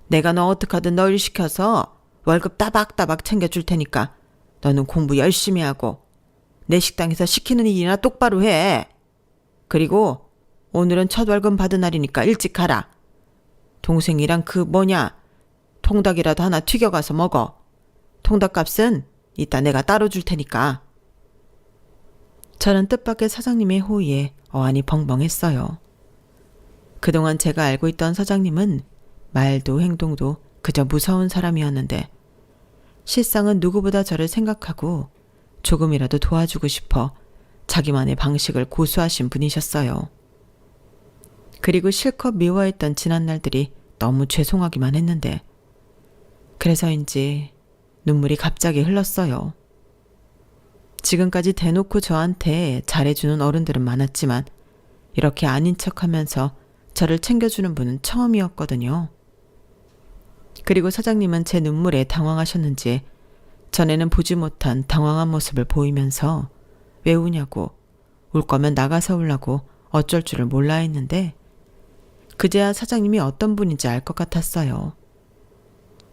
내가 너 어떡하든 너 일 시켜서 월급 따박따박 챙겨줄 테니까 너는 공부 열심히 하고 내 식당에서 시키는 일이나 똑바로 해. 그리고 오늘은 첫 월급 받은 날이니까 일찍 가라. 동생이랑 통닭이라도 하나 튀겨가서 먹어. 통닭값은 이따 내가 따로 줄 테니까. 저는 뜻밖의 사장님의 호의에 어안이 벙벙했어요. 그동안 제가 알고 있던 사장님은 말도 행동도 그저 무서운 사람이었는데 실상은 누구보다 저를 생각하고 조금이라도 도와주고 싶어 자기만의 방식을 고수하신 분이셨어요. 그리고 실컷 미워했던 지난날들이 너무 죄송하기만 했는데 그래서인지 눈물이 갑자기 흘렀어요. 지금까지 대놓고 저한테 잘해주는 어른들은 많았지만 이렇게 아닌 척하면서 저를 챙겨주는 분은 처음이었거든요. 그리고 사장님은 제 눈물에 당황하셨는지 전에는 보지 못한 당황한 모습을 보이면서 왜 우냐고 울 거면 나가서 울라고 어쩔 줄을 몰라 했는데 그제야 사장님이 어떤 분인지 알 것 같았어요.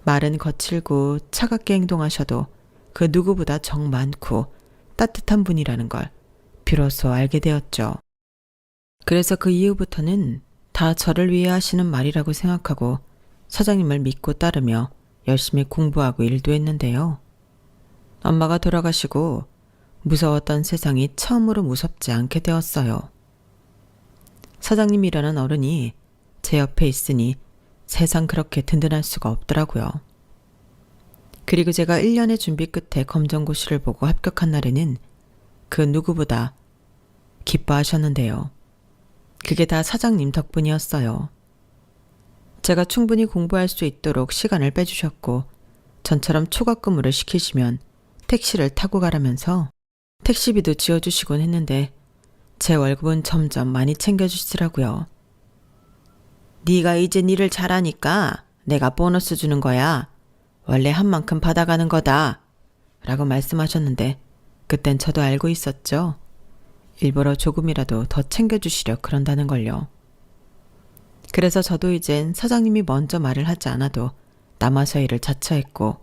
말은 거칠고 차갑게 행동하셔도 그 누구보다 정 많고 따뜻한 분이라는 걸 비로소 알게 되었죠. 그래서 그 이후부터는 다 저를 위해 하시는 말이라고 생각하고 사장님을 믿고 따르며 열심히 공부하고 일도 했는데요. 엄마가 돌아가시고 무서웠던 세상이 처음으로 무섭지 않게 되었어요. 사장님이라는 어른이 제 옆에 있으니 세상 그렇게 든든할 수가 없더라고요. 그리고 제가 1년의 준비 끝에 검정고시를 보고 합격한 날에는 그 누구보다 기뻐하셨는데요. 그게 다 사장님 덕분이었어요. 제가 충분히 공부할 수 있도록 시간을 빼주셨고 전처럼 초과 근무를 시키시면 택시를 타고 가라면서 택시비도 지어주시곤 했는데 제 월급은 점점 많이 챙겨주시더라고요. 네가 이제 일을 잘하니까 내가 보너스 주는 거야. 원래 한 만큼 받아가는 거다. 라고 말씀하셨는데 그땐 저도 알고 있었죠. 일부러 조금이라도 더 챙겨주시려 그런다는 걸요. 그래서 저도 이젠 사장님이 먼저 말을 하지 않아도 남아서 일을 자처했고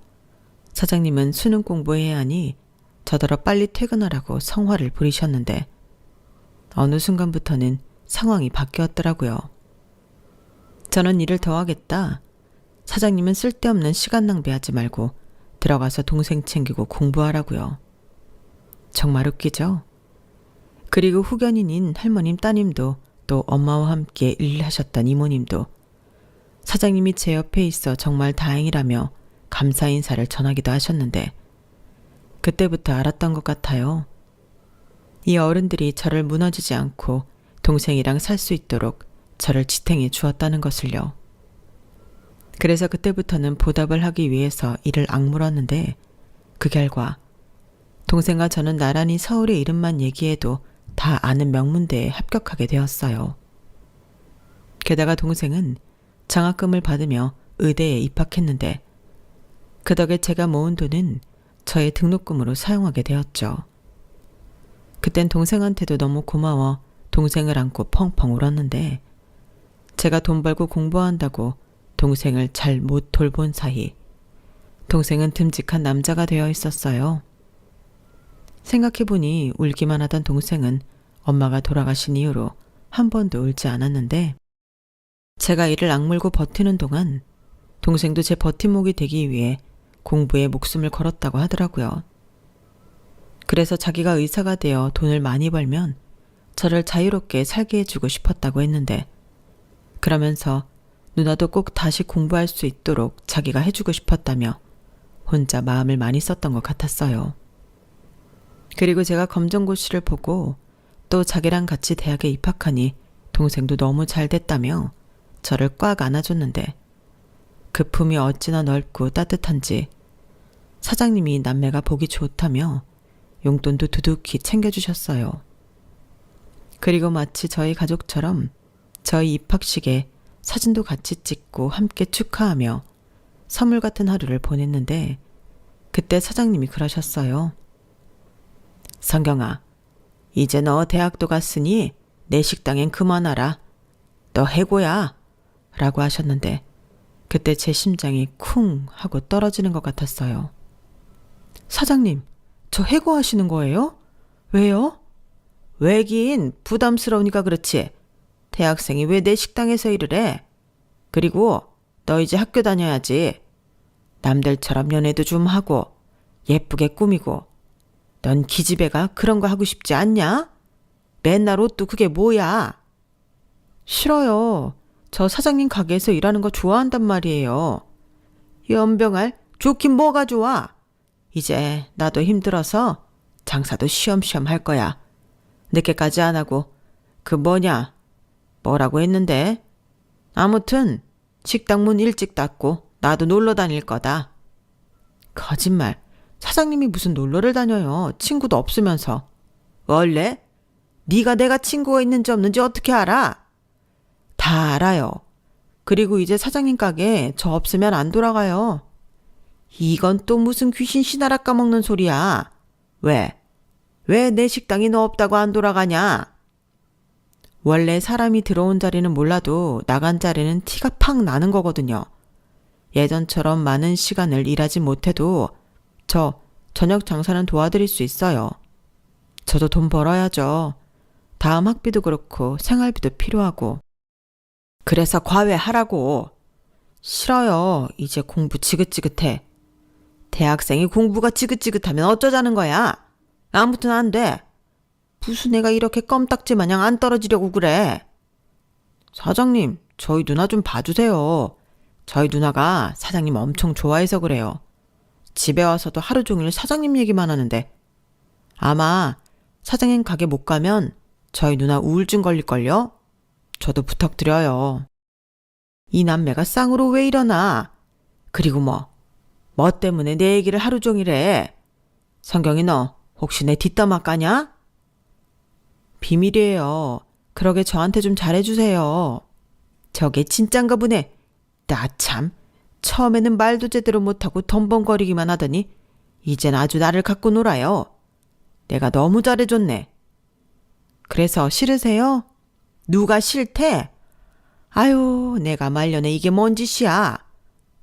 사장님은 수능 공부해야 하니 저더러 빨리 퇴근하라고 성화를 부리셨는데 어느 순간부터는 상황이 바뀌었더라고요. 저는 일을 더 하겠다. 사장님은 쓸데없는 시간 낭비하지 말고 들어가서 동생 챙기고 공부하라고요. 정말 웃기죠? 그리고 후견인인 할머님 따님도 또 엄마와 함께 일을 하셨던 이모님도 사장님이 제 옆에 있어 정말 다행이라며 감사 인사를 전하기도 하셨는데 그때부터 알았던 것 같아요. 이 어른들이 저를 무너지지 않고 동생이랑 살 수 있도록 저를 지탱해 주었다는 것을요. 그래서 그때부터는 보답을 하기 위해서 일을 악물었는데 그 결과 동생과 저는 나란히 서울의 이름만 얘기해도 다 아는 명문대에 합격하게 되었어요. 게다가 동생은 장학금을 받으며 의대에 입학했는데 그 덕에 제가 모은 돈은 저의 등록금으로 사용하게 되었죠. 그땐 동생한테도 너무 고마워 동생을 안고 펑펑 울었는데 제가 돈 벌고 공부한다고 동생을 잘 못 돌본 사이 동생은 듬직한 남자가 되어 있었어요. 생각해보니 울기만 하던 동생은 엄마가 돌아가신 이후로 한 번도 울지 않았는데 제가 이를 악물고 버티는 동안 동생도 제 버팀목이 되기 위해 공부에 목숨을 걸었다고 하더라고요. 그래서 자기가 의사가 되어 돈을 많이 벌면 저를 자유롭게 살게 해주고 싶었다고 했는데 그러면서 누나도 꼭 다시 공부할 수 있도록 자기가 해주고 싶었다며 혼자 마음을 많이 썼던 것 같았어요. 그리고 제가 검정고시를 보고 또 자기랑 같이 대학에 입학하니 동생도 너무 잘 됐다며 저를 꽉 안아줬는데 그 품이 어찌나 넓고 따뜻한지 사장님이 남매가 보기 좋다며 용돈도 두둑히 챙겨주셨어요. 그리고 마치 저희 가족처럼 저희 입학식에 사진도 같이 찍고 함께 축하하며 선물 같은 하루를 보냈는데 그때 사장님이 그러셨어요. 성경아, 이제 너 대학도 갔으니 내 식당엔 그만하라. 너 해고야. 라고 하셨는데 그때 제 심장이 쿵 하고 떨어지는 것 같았어요. 사장님, 저 해고하시는 거예요? 왜요? 왜긴 부담스러우니까 그렇지. 대학생이 왜 내 식당에서 일을 해? 그리고 너 이제 학교 다녀야지. 남들처럼 연애도 좀 하고 예쁘게 꾸미고. 넌 기집애가 그런 거 하고 싶지 않냐? 맨날 옷도 그게 뭐야? 싫어요. 저 사장님 가게에서 일하는 거 좋아한단 말이에요. 연병알, 좋긴 뭐가 좋아. 이제 나도 힘들어서 장사도 쉬엄쉬엄 할 거야. 늦게까지 안 하고. 그 뭐냐? 뭐라고 했는데? 아무튼 식당 문 일찍 닫고 나도 놀러 다닐 거다. 거짓말. 사장님이 무슨 놀러를 다녀요. 친구도 없으면서. 원래? 네가 내가 친구가 있는지 없는지 어떻게 알아? 다 알아요. 그리고 이제 사장님 가게 저 없으면 안 돌아가요. 이건 또 무슨 귀신 씨나라 까먹는 소리야. 왜? 왜 내 식당이 너 없다고 안 돌아가냐? 원래 사람이 들어온 자리는 몰라도 나간 자리는 티가 팍 나는 거거든요. 예전처럼 많은 시간을 일하지 못해도 저 저녁 장사는 도와드릴 수 있어요. 저도 돈 벌어야죠. 다음 학비도 그렇고 생활비도 필요하고. 그래서 과외하라고. 싫어요. 이제 공부 지긋지긋해. 대학생이 공부가 지긋지긋하면 어쩌자는 거야? 아무튼 안 돼. 무슨 애가 이렇게 껌딱지 마냥 안 떨어지려고 그래. 사장님, 저희 누나 좀 봐주세요. 저희 누나가 사장님 엄청 좋아해서 그래요. 집에 와서도 하루 종일 사장님 얘기만 하는데. 아마 사장님 가게 못 가면 저희 누나 우울증 걸릴걸요? 저도 부탁드려요. 이 남매가 쌍으로 왜 이러나? 그리고 뭐 때문에 내 얘기를 하루 종일 해? 성경이 너 혹시 내 뒷담화 까냐? 비밀이에요. 그러게 저한테 좀 잘해주세요. 저게 진짠가 보네. 나 참, 처음에는 말도 제대로 못하고 덤벙거리기만 하더니 이젠 아주 나를 갖고 놀아요. 내가 너무 잘해줬네. 그래서 싫으세요? 누가 싫대? 아유, 내가 말년에 이게 뭔 짓이야.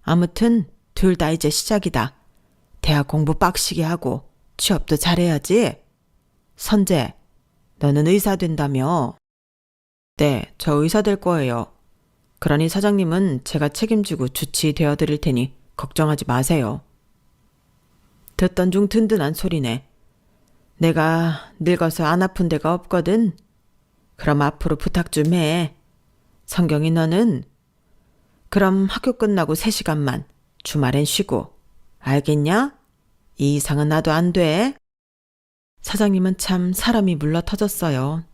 아무튼 둘 다 이제 시작이다. 대학 공부 빡시게 하고 취업도 잘해야지. 선재, 너는 의사 된다며? 네, 저 의사 될 거예요. 그러니 사장님은 제가 책임지고 주치되어 드릴 테니 걱정하지 마세요. 듣던 중 든든한 소리네. 내가 늙어서 안 아픈 데가 없거든. 그럼 앞으로 부탁 좀 해. 성경이 너는? 그럼 학교 끝나고 3시간만, 주말엔 쉬고. 알겠냐? 이 이상은 나도 안 돼. 사장님은 참 사람이 물러 터졌어요.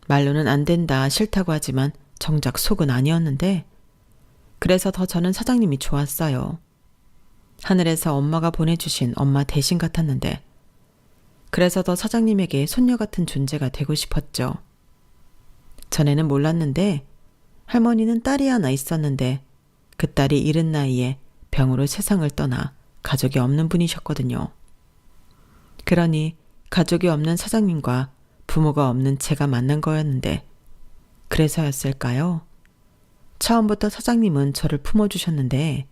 말로는 안 된다, 싫다고 하지만 정작 속은 아니었는데, 그래서 더 저는 사장님이 좋았어요. 하늘에서 엄마가 보내주신 엄마 대신 같았는데, 그래서 더 사장님에게 손녀 같은 존재가 되고 싶었죠. 전에는 몰랐는데 할머니는 딸이 하나 있었는데 그 딸이 이른 나이에 병으로 세상을 떠나 가족이 없는 분이셨거든요. 그러니 가족이 없는 사장님과 부모가 없는 제가 만난 거였는데 그래서였을까요? 처음부터 사장님은 저를 품어주셨는데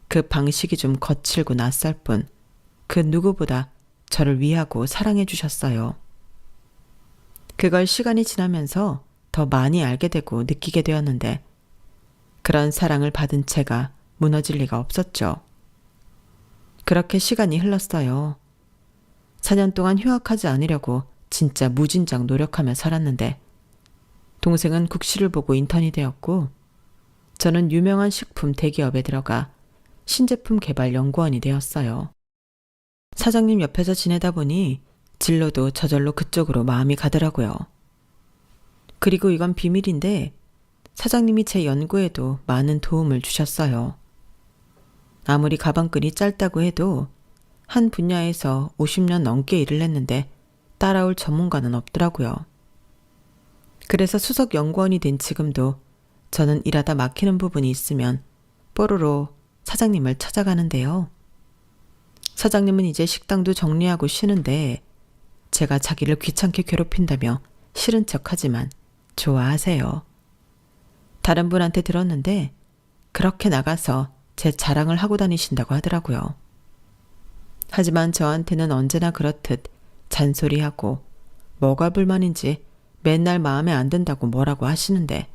그 방식이 좀 거칠고 낯설 뿐 그 누구보다 저를 위하고 사랑해 주셨어요. 그걸 시간이 지나면서 더 많이 알게 되고 느끼게 되었는데 그런 사랑을 받은 채가 무너질 리가 없었죠. 그렇게 시간이 흘렀어요. 4년 동안 휴학하지 않으려고 진짜 무진장 노력하며 살았는데 동생은 국시를 보고 인턴이 되었고 저는 유명한 식품 대기업에 들어가 신제품 개발 연구원이 되었어요. 사장님 옆에서 지내다 보니 진로도 저절로 그쪽으로 마음이 가더라고요. 그리고 이건 비밀인데 사장님이 제 연구에도 많은 도움을 주셨어요. 아무리 가방끈이 짧다고 해도 한 분야에서 50년 넘게 일을 했는데 따라올 전문가는 없더라고요. 그래서 수석 연구원이 된 지금도 저는 일하다 막히는 부분이 있으면 뽀로로 사장님을 찾아가는데요. 사장님은 이제 식당도 정리하고 쉬는데 제가 자기를 귀찮게 괴롭힌다며 싫은 척하지만 좋아하세요. 다른 분한테 들었는데 그렇게 나가서 제 자랑을 하고 다니신다고 하더라고요. 하지만 저한테는 언제나 그렇듯 잔소리하고 뭐가 불만인지 맨날 마음에 안 든다고 뭐라고 하시는데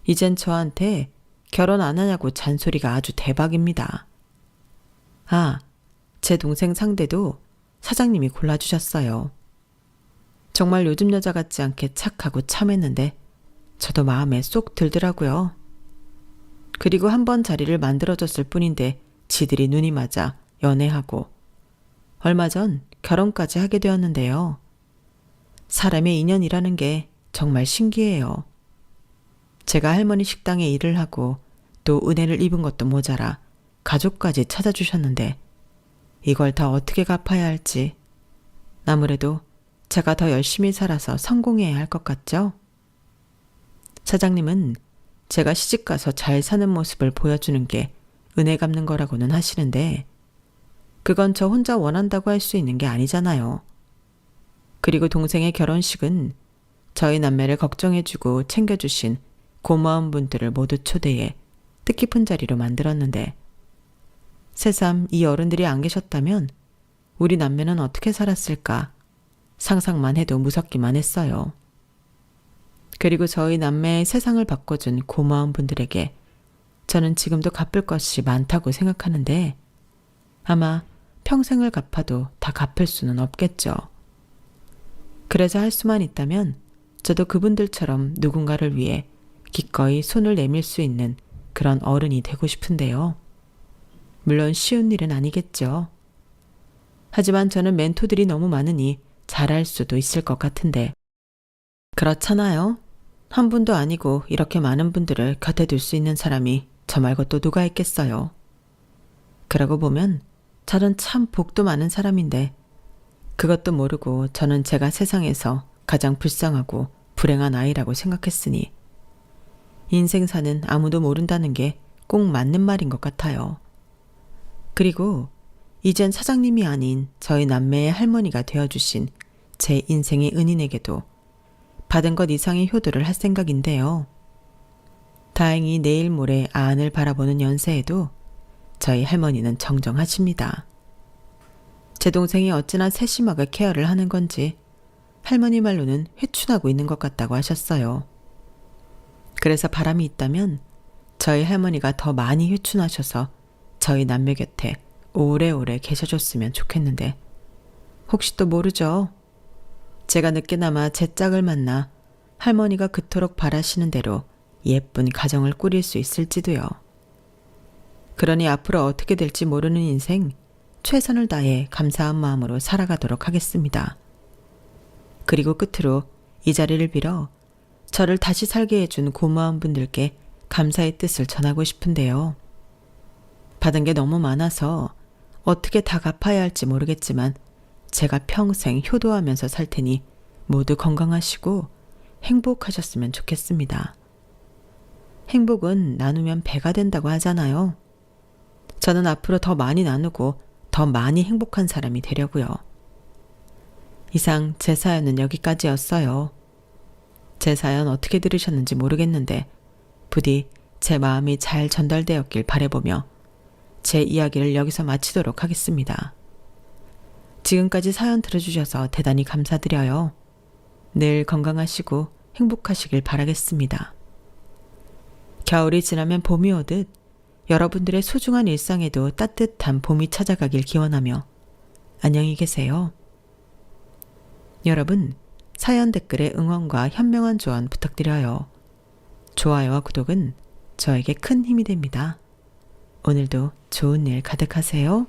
이젠 저한테 결혼 안 하냐고 잔소리가 아주 대박입니다. 아, 제 동생 상대도 사장님이 골라주셨어요. 정말 요즘 여자 같지 않게 착하고 참했는데 저도 마음에 쏙 들더라고요. 그리고 한 번 자리를 만들어줬을 뿐인데 지들이 눈이 맞아 연애하고 얼마 전 결혼까지 하게 되었는데요. 사람의 인연이라는 게 정말 신기해요. 제가 할머니 식당에 일을 하고 또 은혜를 입은 것도 모자라 가족까지 찾아주셨는데 이걸 다 어떻게 갚아야 할지 아무래도 제가 더 열심히 살아서 성공해야 할 것 같죠? 사장님은 제가 시집가서 잘 사는 모습을 보여주는 게 은혜 갚는 거라고는 하시는데 그건 저 혼자 원한다고 할 수 있는 게 아니잖아요. 그리고 동생의 결혼식은 저희 남매를 걱정해주고 챙겨주신 고마운 분들을 모두 초대해 뜻깊은 자리로 만들었는데 새삼 이 어른들이 안 계셨다면 우리 남매는 어떻게 살았을까 상상만 해도 무섭기만 했어요. 그리고 저희 남매의 세상을 바꿔준 고마운 분들에게 저는 지금도 갚을 것이 많다고 생각하는데 아마 평생을 갚아도 다 갚을 수는 없겠죠. 그래서 할 수만 있다면 저도 그분들처럼 누군가를 위해 기꺼이 손을 내밀 수 있는 그런 어른이 되고 싶은데요. 물론 쉬운 일은 아니겠죠. 하지만 저는 멘토들이 너무 많으니 잘할 수도 있을 것 같은데. 그렇잖아요. 한 분도 아니고 이렇게 많은 분들을 곁에 둘 수 있는 사람이 저 말고 또 누가 있겠어요. 그러고 보면 저는 참 복도 많은 사람인데 그것도 모르고 저는 제가 세상에서 가장 불쌍하고 불행한 아이라고 생각했으니 인생사는 아무도 모른다는 게 꼭 맞는 말인 것 같아요. 그리고 이젠 사장님이 아닌 저희 남매의 할머니가 되어주신 제 인생의 은인에게도 받은 것 이상의 효도를 할 생각인데요. 다행히 내일 모레 아안을 바라보는 연세에도 저희 할머니는 정정하십니다. 제 동생이 어찌나 세심하게 케어를 하는 건지 할머니 말로는 회춘하고 있는 것 같다고 하셨어요. 그래서 바람이 있다면 저희 할머니가 더 많이 회춘하셔서 저희 남매 곁에 오래오래 계셔줬으면 좋겠는데 혹시 또 모르죠. 제가 늦게나마 제 짝을 만나 할머니가 그토록 바라시는 대로 예쁜 가정을 꾸릴 수 있을지도요. 그러니 앞으로 어떻게 될지 모르는 인생 최선을 다해 감사한 마음으로 살아가도록 하겠습니다. 그리고 끝으로 이 자리를 빌어 저를 다시 살게 해준 고마운 분들께 감사의 뜻을 전하고 싶은데요. 받은 게 너무 많아서 어떻게 다 갚아야 할지 모르겠지만 제가 평생 효도하면서 살 테니 모두 건강하시고 행복하셨으면 좋겠습니다. 행복은 나누면 배가 된다고 하잖아요. 저는 앞으로 더 많이 나누고 더 많이 행복한 사람이 되려고요. 이상 제 사연은 여기까지였어요. 제 사연 어떻게 들으셨는지 모르겠는데 부디 제 마음이 잘 전달되었길 바라보며 제 이야기를 여기서 마치도록 하겠습니다. 지금까지 사연 들어주셔서 대단히 감사드려요. 늘 건강하시고 행복하시길 바라겠습니다. 겨울이 지나면 봄이 오듯 여러분들의 소중한 일상에도 따뜻한 봄이 찾아가길 기원하며 안녕히 계세요. 여러분, 사연 댓글에 응원과 현명한 조언 부탁드려요. 좋아요와 구독은 저에게 큰 힘이 됩니다. 오늘도 좋은 일 가득하세요.